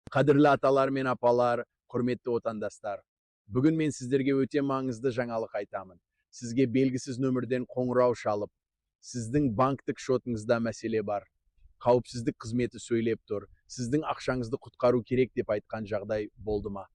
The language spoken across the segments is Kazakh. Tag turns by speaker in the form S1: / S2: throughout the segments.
S1: Qadrli atalar men apalar, құрметті отандастар. Бүгін мен сіздерге өте маңызды жаңалық айтамын. Сізге белгісіз нөмірден қоңырау шалып, сіздің банктік шотыңызда мәселе бар. Қауіпсіздік қызметі сөйлеп тұр. Сіздің ақшаңызды құтқару керек деп айтқан жағдай болды ма?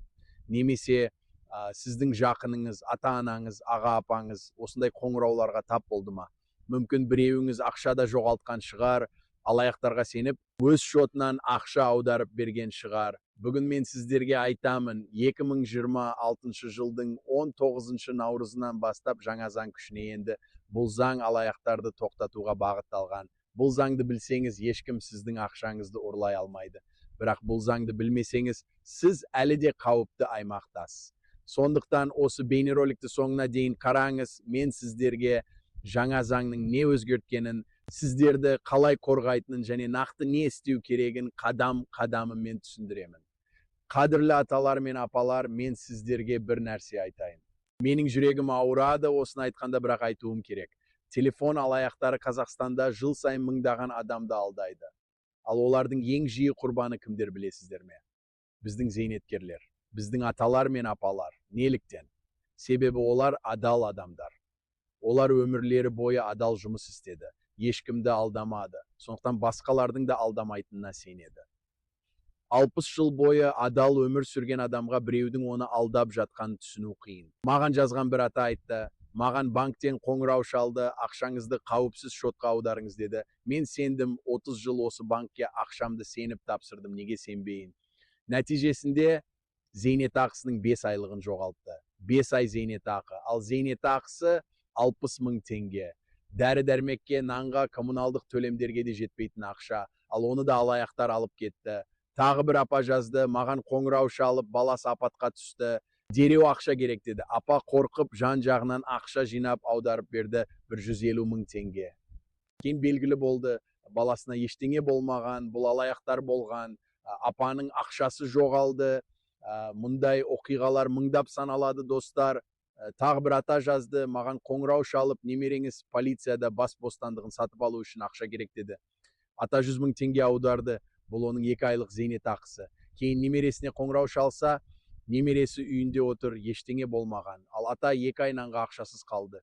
S1: Немесе сіздің жақыныңыз, ата-анаңыз, аға-апаңыз осындай қоңырауларға тап болды ма? Мүмкін біреуіңіз ақшада жоғалтқан шығар, алаяқтарға сеніп, өз шотынан ақша аударып берген шығар. Бүгін мен сіздерге айтамын, 2026 жылдың 19 наурызынан бастап жаңа заң күшіне енді. Бұл заң алаяқтарды тоқтатуға бағытталған. Бұл заңды білсеңіз, ешкім сіздің ақшаңызды ұрлай алмайды. Бірақ бұл заңды білмесеңіз, сіз әлі де қауіпті аймақтасыз. Сондықтан осы бейнероликті соңына дейін қараңыз, мен сіздерге жаңа заңның не өзгерткенін, сіздерді қалай қорғайтынын және нақты не істеу керегін қадам-қадамымен түсіндіремін. Қадірлі аталар мен апалар, мен сіздерге бір нәрсе айтайын. Менің жүрегім ауырады, осыны айтқанда бірақ айтуым керек. Телефон алаяқтары Қазақстанда жыл сайын мыңдаған адамды алдайды. Ал олардың ең жиі құрбаны кімдер білесіздер ме? Біздің зейнеткерлер, біздің аталар мен апалар. Неліктен? Себебі олар адал адамдар. Олар өмірлері бойы адал жұмыс істеді. Ешкімді алдамады. Сондықтан басқалардың да алдамайтынына сенеді. 60 жыл бойы адал өмір сүрген адамға біреудің оны алдап жатқанын түсіну қиын. Маған жазған бір ата айтты, маған банктен қоңырау шалды, ақшаңызды қауіпсіз шотқа аударыңыз деді. Мен сендім, 30 жыл осы банкке ақшамды сеніп тапсырдым, неге сенбейін? Нәтижесінде зейнетақысының 5 айлығын жоғалтты. 5 ай зейнетақы, ал зейнетақысы 60 мың теңге. Дәрі-дәрмекке, нанға, коммуналдық төлемдерге де жетпейтін ақша, ал оны да алаяқтар алып кетті. Тағы бір апа жазды, маған қоңырау шалып, баласы апатқа түсті. Дереу ақша керек деді. Апа қорқып, жан-жағынан ақша жинап аударып берді, 150 мың теңге. Кейін белгілі болды, баласына ештеңе болмаған, бұл алаяқтар болған. Апаның ақшасы жоғалды. Мұндай оқиғалар мыңдап саналады, достар. Тағы бір ата жазды, маған қоңырау шалып, немереңіз полицияда бас бостандығын сатып алу үшін ақша керек деді. Ата 100 мың теңге аударды, бұл оның 2 айлық зейнетақысы. Кейін немересіне қоңырау шалса, немересі үйінде отыр, ештеңе болмаған. Ал ата 2 ай нанға ақшасыз қалды.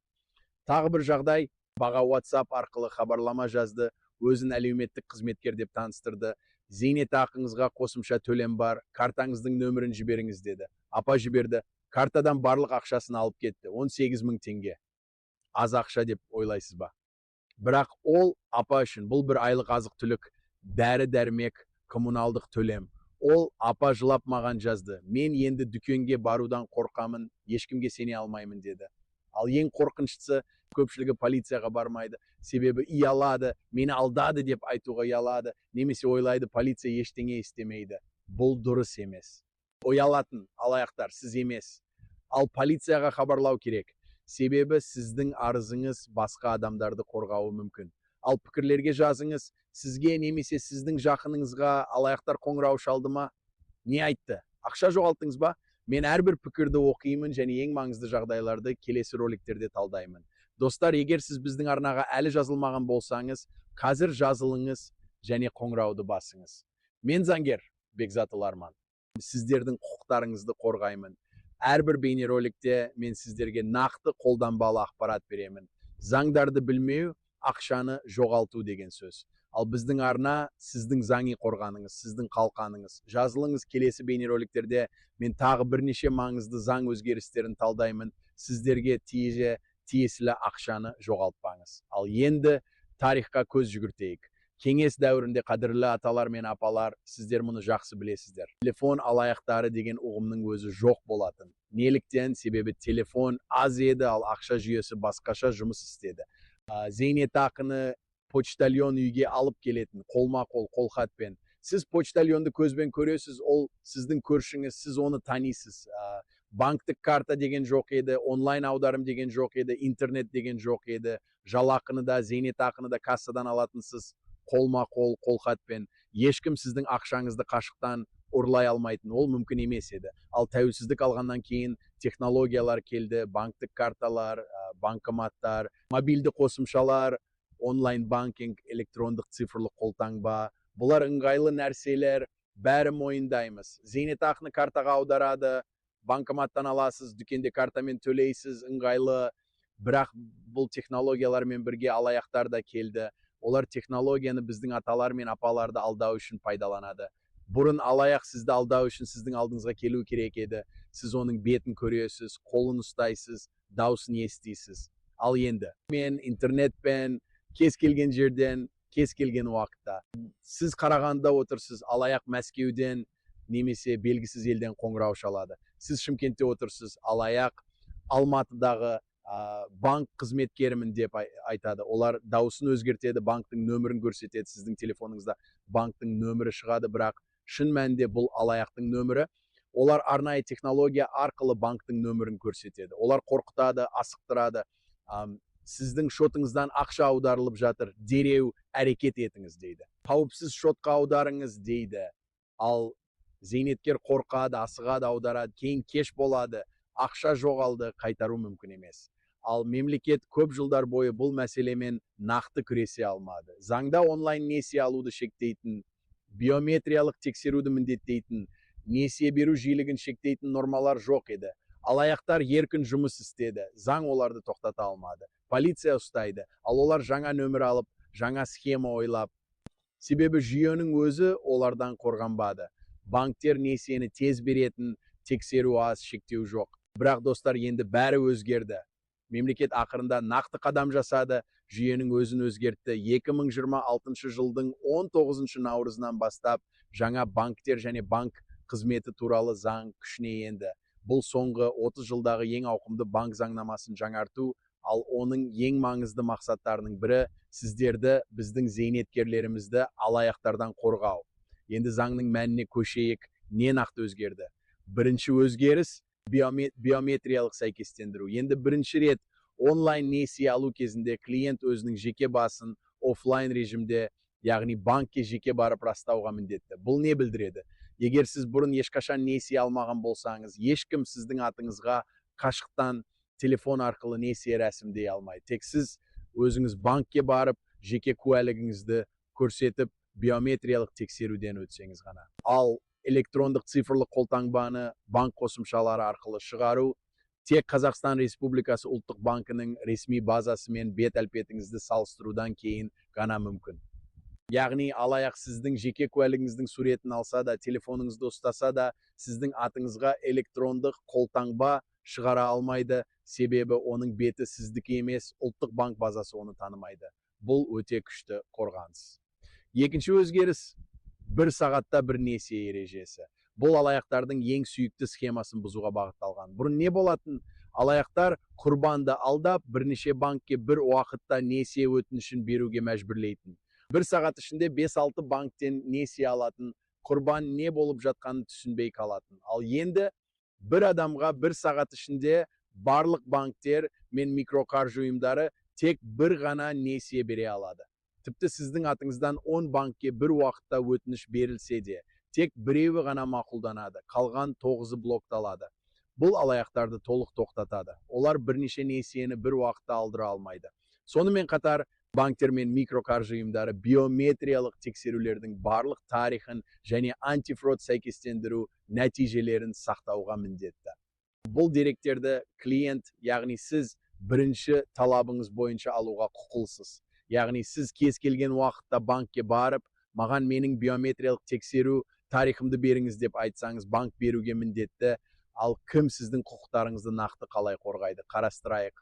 S1: Тағы бір жағдай, баға WhatsApp арқылы хабарлама жазды, өзін әлеуметтік қызметкер деп таныстырды. Зейнетақыңызға қосымша төлем бар, картаңыздың нөмірін жіберіңіз деді. Апа жіберді. Картадан барлық ақшасын алып кетті. 18 мың теңге. Аз ақша деп ойлайсыз ба? Бірақ ол апа үшін бұл бір айлық азық түлік, дәрі-дәрмек, коммуналдық төлем. Ол апа жылап маған жазды. Мен енді дүкенге барудан қорқамын, ешкімге сене алмаймын деді. Ал ең қорқыныштысы, көпшілігі полицияға бармайды. Себебі ұялады, мені алдады деп айтуға ұялады, немесе ойлайды, полиция ештеңе істемейді. Бұл дұрыс емес. Ұялатын алаяқтар сіз емес. Ал полицияға хабарлау керек. Себебі сіздің арызыңыз басқа адамдарды қорғауы мүмкін. Ал пікірлерге жазыңыз, сізге немесе сіздің жақыныңызға алаяқтар қоңырау шалды ма? Не айтты? Ақша жоғалттыңыз ба? Мен әрбір пікірді оқимын және ең маңызды жағдайларды келесі роликтерде талдаймын. Достар, егер сіз біздің арнаға әлі жазылмаған болсаңыз, қазір жазылыңыз және қоңырауды басыңыз. Мен заңгер Бекзат Ұларман. Сіздердің құқықтарыңызды қорғаймын. Әрбір бейнероликте мен сіздерге нақты қолданбалы ақпарат беремін. Заңдарды білмеу, ақшаны жоғалту деген сөз. Ал біздің арна сіздің заңи қорғаныңыз, сіздің қалқаныңыз. Жазылыңыз, келесі бейнероликтерде мен тағы бірнеше маңызды заң өзгерістерін талдаймын. Сіздерге тиесілі ақшаны жоғалтпаңыз. Ал енді тарихқа көз жүгіртейік. Кеңес дәуірінде қадірлі аталар мен апалар, сіздер мұны жақсы білесіздер. Телефон алаяқтары деген ұғымның өзі жоқ болатын. Неліктен? Себебі телефон аз еді, ал ақша жүйесі басқаша жұмыс істеді. Зейнетақыны почтальон үйге алып келетін, қолма-қол, қолхатпен. Сіз почтальонды көзбен көресіз, ол сіздің көршіңіз, сіз оны танисыз. Банктік карта деген жоқ еді, онлайн аударым деген жоқ еді, интернет деген жоқ еді. Жалақыны да, зейнетақыны да кассадан алатынсыз. Қолма-қол, қолхатпен. Ешкім сіздің ақшаңызды қашықтан ұрлай алмайтын, ол мүмкін емес еді. Ал тәуелсіздік алғаннан кейін технологиялар келді, банктік карталар, банкоматтар, мобильді қосымшалар, онлайн банкинг, электрондық цифрлық қолтаңба. Бұлар ыңғайлы нәрселер, бәрі мойындаймыз. Зейнетақыны картаға аударады, банкоматтан аласыз, дүкенде картамен төлейсіз, ыңғайлы. Бірақ бұл технологиялармен бірге алаяқтар да келді. Олар технологияны біздің аталар мен апаларды алдау үшін пайдаланады. Бұрын алаяқ сізді алдау үшін сіздің алдыңызға келу керек еді. Сіз оның бетін көресіз, қолын ұстайсыз, даусын естисіз. Ал енді мен интернетпен кез келген жерден, кез келген уақытта. Сіз Қарағандыда отырсыз, алаяқ Мәскеуден немесе белгісіз елден қоңырау шалады. Сіз Шымкентте отырсыз, алаяқ Алматыдағы банк қызметкерімін деп айтады. Олар дауысын өзгертеді, банктың нөмірін көрсетеді, сіздің телефоныңызда банктың нөмірі шығады, бірақ шын мәнінде бұл алаяқтың нөмірі. Олар арнайы технология арқылы банктың нөмірін көрсетеді. Олар қорқытады, асықтырады. Сіздің шотыңыздан ақша аударылып жатыр, дереу әрекет етіңіз дейді. Қауіпсіз шотқа аударыңыз дейді. Ал зейнеткер қорқады, асығады, аударады, кейін кеш болады, ақша жоғалды, қайтару мүмкін емес. Ал мемлекет көп жылдар бойы бұл мәселемен нақты күресе алмады. Заңда онлайн несие алуды шектейтін, биометриялық тексеруді міндеттейтін, несие беру жиілігін шектейтін нормалар жоқ еді. Алаяқтар еркін жұмыс істеді, заң оларды тоқтата алмады. Полиция ұстайды, ал олар жаңа нөмір алып, жаңа схема ойлап. Себебі жүйенің өзі олардан қорғанбады. Банктер несиені тез беретін, тексеру аз, шектеу жоқ. Бірақ достар, енді бәрі өзгерді. Мемлекет ақырында нақты қадам жасады, жүйенің өзін өзгертті. 2026 жылдың 19 наурызынан бастап жаңа банктер және банк қызметі туралы заң күшіне енді. Бұл соңғы 30 жылдағы ең ауқымды банк заңнамасын жаңарту, ал оның ең маңызды мақсаттарының бірі сіздерді, біздің зейнеткерлерімізді алаяқтардан қорғау. Енді заңның мәніне көшейік, не нақты өзгерді? Бірінші өзгеріс биометриялық сәйкестендіру. Енді бірінші рет онлайн несие алу кезінде клиент өзінің жеке басын офлайн режимде, яғни банкке жеке барып растауға міндетті. Бұл не білдіреді? Егер сіз бұрын ешқашан несие алмаған болсаңыз, ешкім сіздің атыңызға қашықтан телефон арқылы несие рәсімдей алмайды. Тек сіз өзіңіз банкке барып, жеке куәлігіңізді көрсетіп, биометриялық тексеруден өтсеңіз ғана. Ал электрондық цифрлық қолтаңбаны банк қосымшалары арқылы шығару тек Қазақстан Республикасы ұлттық банкінің ресми базасымен бет әлпетіңізді салыстырудан кейін ғана мүмкін. Яғни алаяқ сіздің жеке куәлігіңіздің суретін алса да, телефоныңызды ұстаса да, сіздің атыңызға электрондық қолтаңба шығара алмайды, себебі оның беті сіздікі емес, ұлттық банк базасы оны танымайды. Бұл өте күшті қорғаныс. Екінші өзгеріс, 1 сағатта 1 несие ережесі. Бұл алаяқтардың ең сүйікті схемасын бұзуға бағытталған. Бұрын не болатын? Алаяқтар құрбанды алдап, бірнеше банкке бір уақытта несие өтінішін беруге мәжбүрлейтін. 1 сағат ішінде 5-6 банктен несие алатын, құрбан не болып жатқанын түсінбей қалатын. Ал енді бір адамға 1 сағат ішінде барлық банктер мен микроқаржы ұйымдары тек бір ғана несие бере алады. Тіпті сіздің атыңыздан 10 банкке бір уақытта өтініш берілсе де, тек біреуі ғана мақұлданады, қалған 9-ы блокталады. Бұл алаяқтарды толық тоқтатады. Олар бірнеше несиені бір уақытта алдыра алмайды. Сонымен қатар банктер мен микроқаржы ұйымдары биометриялық тексерулердің барлық тарихын және антифрод сәйкестендіру нәтижелерін сақтауға міндетті. Бұл деректерді клиент, яғни сіз бірінші талабыңыз бойынша алуға құқылысыз. Яғни сіз кез келген уақытта банкке барып, маған менің биометриялық тексеру тарихымды беріңіз деп айтсаңыз, банк беруге міндетті. Ал кім сіздің құқықтарыңызды нақты қалай қорғайды? Қарастырайық.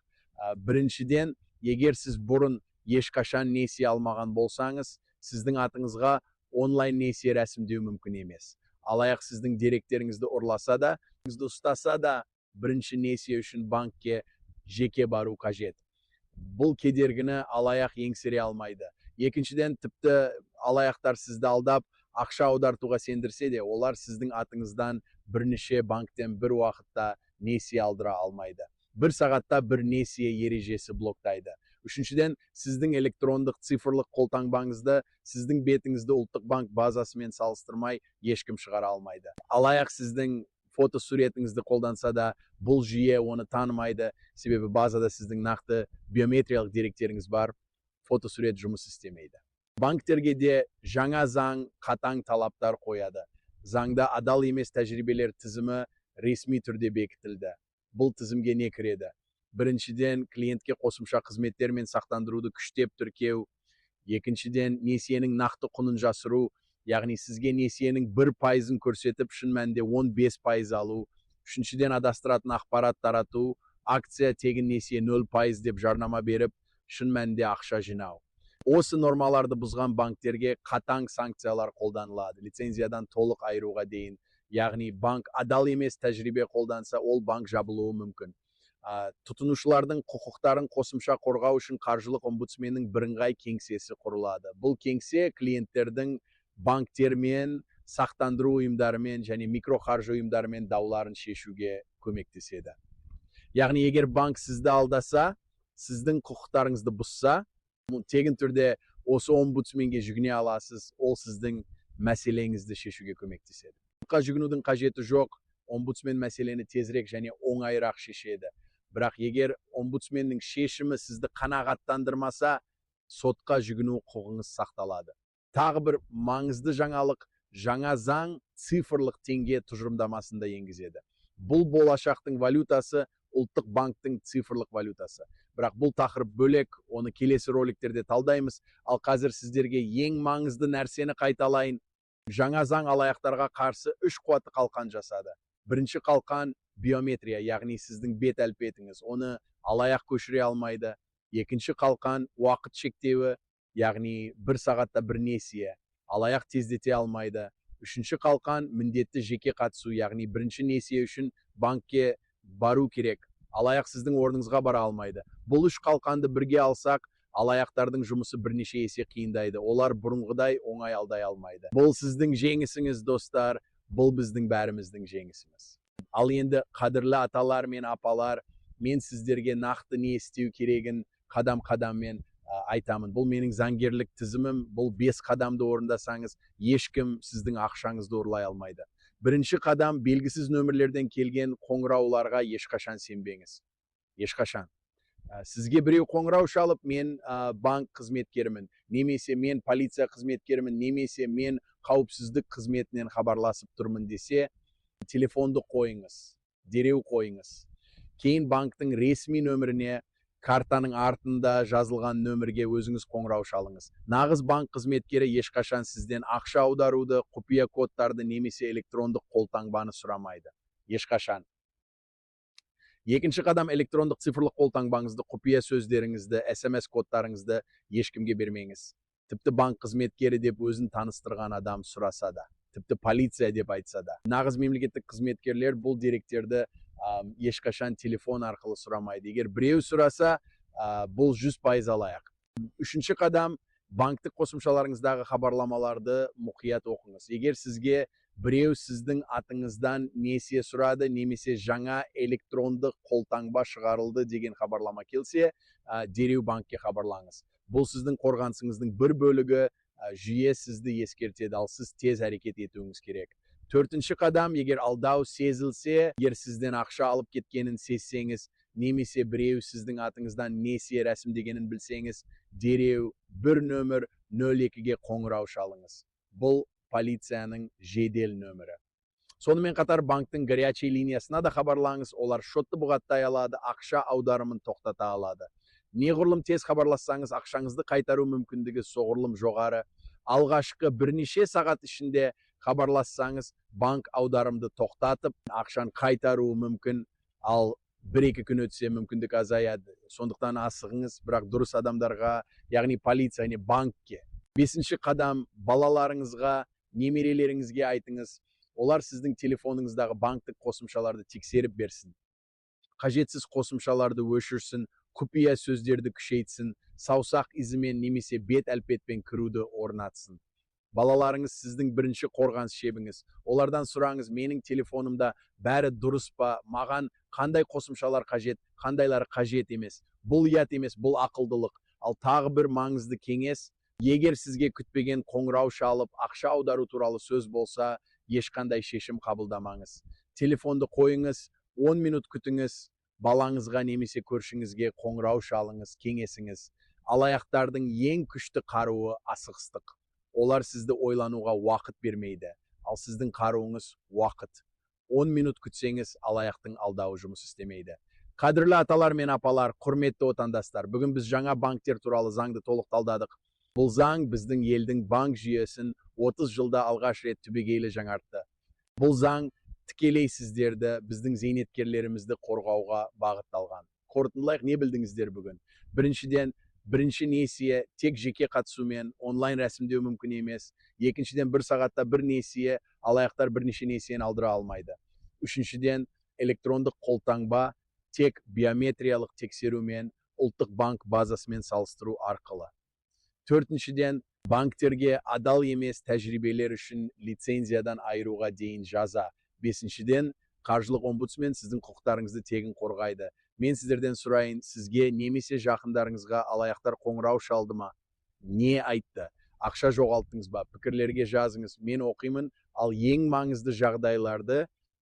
S1: Біріншіден, егер сіз бұрын ешқашан несие алмаған болсаңыз, сіздің атыңызға онлайн несие рәсімдеу мүмкін емес. Алаяқ сіздің деректеріңізді ұрласа да, ұстаса да, бірінші несие үшін банкке жеке бару қажет. Бұл кедергіні алаяқ еңсере алмайды. Екіншіден, тіпті алаяқтар сізді алдап, ақша аудартуға сендірсе де, олар сіздің атыңыздан бірнеше банктен бір уақытта несие алдыра алмайды. 1 сағатта 1 несие ережесі блоктайды. Үшіншіден, сіздің электрондық цифрлық қолтаңбаңызды, сіздің бетіңізді ұлттық банк базасымен салыстырмай ешкім шығара алмайды. Алаяқ сіздің фотосуретіңізді қолданса да, бұл жүйе оны танымайды, себебі базада сіздің нақты биометриялық деректеріңіз бар, фотосурет жұмыс істемейді. Банктерге де жаңа заң қатаң талаптар қояды. Zаңда адал емес тәжірибелер тізімі ресми түрде бекітілді. Бұл тізімге не кіреді? Біріншіден, клиентке қосымша қызметтер мен сақтандыруды күштеп тіркеу. Екіншіден, несиенің нақты құнын жасыру, яғни сізге несиенің 1%-ын көрсетіп, шын мәнінде 15% алу. Үшіншіден, адастыратын ақпарат тарату, акция тегін несие 0% деп жарнама беріп, шын мәнінде ақша жинау. Осы нормаларды бұзған банктерге қатаң санкциялар қолданылады. Лицензиядан толық айыруға дейін. Яғни банк адал емес тәжірибе қолданса, ол банк жабылуы мүмкін. Тұтынушылардың құқықтарын қосымша қорғау үшін қаржылық омбудсменнің бірыңғай кеңсесі құрылады. Бұл кеңсе клиенттердің банктермен, сақтандыру ұйымдарымен және микроқаржы ұйымдарымен дауларын шешуге көмектеседі. Яғни егер банк сізді алдаса, сіздің құқықтарыңызды бұзса, тегін түрде осы омбудсменге жүгіне аласыз, ол сіздің мәселеңізді шешуге көмектеседі. Сотқа жүгінудің қажеті жоқ, омбудсмен мәселені тезірек және оңайырақ шешеді. Бірақ егер омбудсменнің шешімі сізді қанағаттандырмаса, сотқа жүгіну құқығыңыз сақталады. Тағы бір маңызды жаңалық, жаңа заң цифрлық теңге тұжырымдамасында енгізеді. Бұл болашақтың валютасы, ұлттық банктың цифрлық валютасы. Бірақ бұл тақырып бөлек, оны келесі роликтерде талдаймыз. Ал қазір сіздерге ең маңызды нәрсені қайталайын. Жаңа заң алаяқтарға қарсы 3 қуатты қалқан жасады. Бірінші қалқан биометрия, яғни сіздің бет әлпетіңіз. Оны алаяқ көшіре алмайды. Екінші қалқан уақыт шектеуі, яғни 1 сағатта 1 несие. Алаяқ тездете алмайды. Үшінші қалқан міндетті жеке қатысу, яғни бірінші несие үшін банкке бару керек. Алаяқ сіздің орныңызға бара алмайды. Бұл 3 қалқанды бірге алсақ, алаяқтардың жұмысы бірнеше есе қиындайды. Олар бұрынғыдай оңай алдай алмайды. Бұл сіздің жеңісіңіз, достар. Бұл біздің бәріміздің жеңісіміз. Ал енді қадірлі аталар мен апалар, мен сіздерге нақты не істеу керегін қадам-қадаммен айтамын. Бұл менің заңгерлік тізімім. Бұл 5 қадамды орындасаңыз, ешкім сіздің ақшаңызды ұрлай алмайды. Бірінші қадам, белгісіз нөмірлерден келген қоңырауларға ешқашан сенбеңіз. Ешқашан. Сізге біреу қоңырау шалып, мен банк қызметкерімін, немесе мен полиция қызметкерімін, немесе мен қауіпсіздік қызметінен хабарласып тұрмын десе, телефонды қойыңыз, дереу қойыңыз. Кейін банктың ресми нөміріне, картаның артында жазылған нөмірге өзіңіз қоңырау шалыңыз. Нағыз банк қызметкері ешқашан сізден ақша аударуды, құпия кодтарды немесе электрондық қолтаңбаны сұрамайды. Ешқашан. Екінші қадам, электрондық цифрлық қолтаңбаңызды, құпия сөздеріңізді, SMS кодтарыңызды ешкімге бермеңіз. Тіпті банк қызметкері деп өзін таныстырған адам сұраса да, тіпті полиция деп айтса да. Нағыз мемлекеттік қызметкерлер бұл деректерді ешқашан телефон арқылы сұрамайды. Егер біреу сұраса, бұл 100% алаяқ. Үшінші қадам, банктік қосымшаларыңыздағы хабарламаларды мұқият оқыңыз. Егер сізге біреу сіздің атыңыздан несие сұрады, немесе жаңа электрондық қолтаңба шығарылды деген хабарлама келсе, дереу банкке хабарлаңыз. Бұл сіздің қорғанысыңыздың бір бөлігі, жүйе сізді ескертеді, ал сіз тез әрекет етуіңіз керек. Төртінші қадам, егер алдау сезілсе, егер сізден ақша алып кеткенін сезсеңіз, немесе біреу сіздің атыңыздан несие рәсімдегенін білсеңіз, дереу 1 нөмір 02-ге қоңырау шалыңыз. Бұл полицияның жедел нөмірі. Сонымен қатар банктың горячий линиясына да хабарлаңыз, олар шотты бұғаттай алады, ақша аударымын тоқтата алады. Неғұрлым тез хабарлассаңыз, ақшаңызды қайтару мүмкіндігі соғұрлым жоғары. Алғашқы бірнеше сағат ішінде хабарлассаңыз, банк аударымды тоқтатып, ақшаны қайтаруы мүмкін, ал 1-2 күн өтсе мүмкіндік азаяды. Сондықтан асығыңыз, бірақ дұрыс адамдарға, яғни полиция, банкке. 5-ші қадам, балаларыңызға, немерелеріңізге айтыңыз, олар сіздің телефоныңыздағы банктік қосымшаларды тексеріп берсін. Қажетсіз қосымшаларды өшірсін, құпия сөздерді күшейтсін, саусақ изімен немесе бет әлпетпен кіруді орнатсын. Балаларыңыз сіздің бірінші қорғаныс шебіңіз. Олардан сұраңыз, менің телефонымда бәрі дұрыс па, маған қандай қосымшалар қажет, қандайлары қажет емес. Бұл ұят емес, бұл ақылдылық. Ал тағы бір маңызды кеңес, егер сізге күтпеген қоңырау шалып, ақша аудару туралы сөз болса, ешқандай шешім қабылдамаңыз. Телефонды қойыңыз, 10 минут күтіңіз, балаңызға немесе көршіңізге қоңырау шалыңыз, кеңесіңіз. Алаяқтардың ең күшті қаруы асығыстық. Олар сізді ойлануға уақыт бермейді. Ал сіздің қаруыңыз уақыт. 10 минут күтсеңіз, алаяқтың алдауы жұмыс істемейді. Қадірлі аталар мен апалар, құрметті отандастар, бүгін біз жаңа банктер туралы заңды толық талдадық. Бұл заң біздің елдің банк жүйесін 30 жылда алғаш рет түбегейлі жаңартты. Бұл заң тікелей сіздерді, біздің зейнеткерлерімізді қорғауға бағытталған. Қорытындылайық, не білдіңіздер бүгін? Біріншіден, бірінші несие тек жеке қатысумен онлайн рәсімдеу мүмкін емес. Екіншіден, бір сағатта бір несие, алаяқтар бірнеше несиені алдыра алмайды. Үшіншіден, электрондық қолтаңба тек биометриялық тексерумен ұлттық банк базасымен салыстыру арқылы. Төртіншіден, банктерге адал емес тәжірибелер үшін лицензиядан айыруға дейін жаза. Бесіншіден, қаржылық омбудсмен сіздің құқықтарыңызды тегін қорғайды. Мен сіздерден сұрайын, сізге немесе жақындарыңызға алаяқтар қоңырау шалды ма? Не айтты? Ақша жоғалттыңыз ба? Пікірлерге жазыңыз. Мен оқимын, ал ең маңызды жағдайларды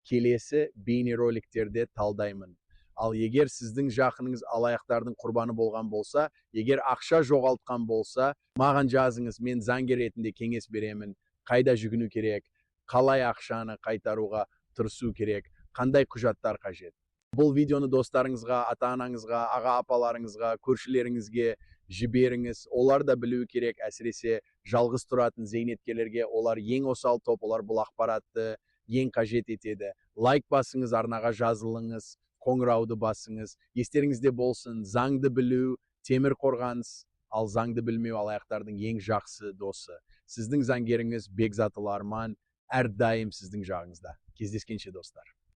S1: келесі бейнероликтерде талдаймын. Ал егер сіздің жақыныңыз алаяқтардың құрбаны болған болса, егер ақша жоғалтқан болса, маған жазыңыз, мен заңгер ретінде кеңес беремін. Қайда жүгіну керек? Қалай ақшаны қайтаруға тырысу керек? Қандай құжаттар қажет? Бұл видеоны достарыңызға, ата-анаңызға, аға-апаларыңызға, көршілеріңізге жіберіңіз. Олар да білуі керек, әсіресе жалғыз тұратын зейнеткерлерге. Олар ең осал топ, олар бұл ақпаратты ең қажет етеді. Лайк басыңыз, арнаға жазылыңыз, қоңырауды басыңыз. Естеріңізде болсын, заңды білу темір қорғаныс, ал заңды білмеу алаяқтардың ең жақсы досы. Сіздің заңгеріңіз Бекзатұлы Арман әрдайым сіздің жағыңызда. Кездескенше достар.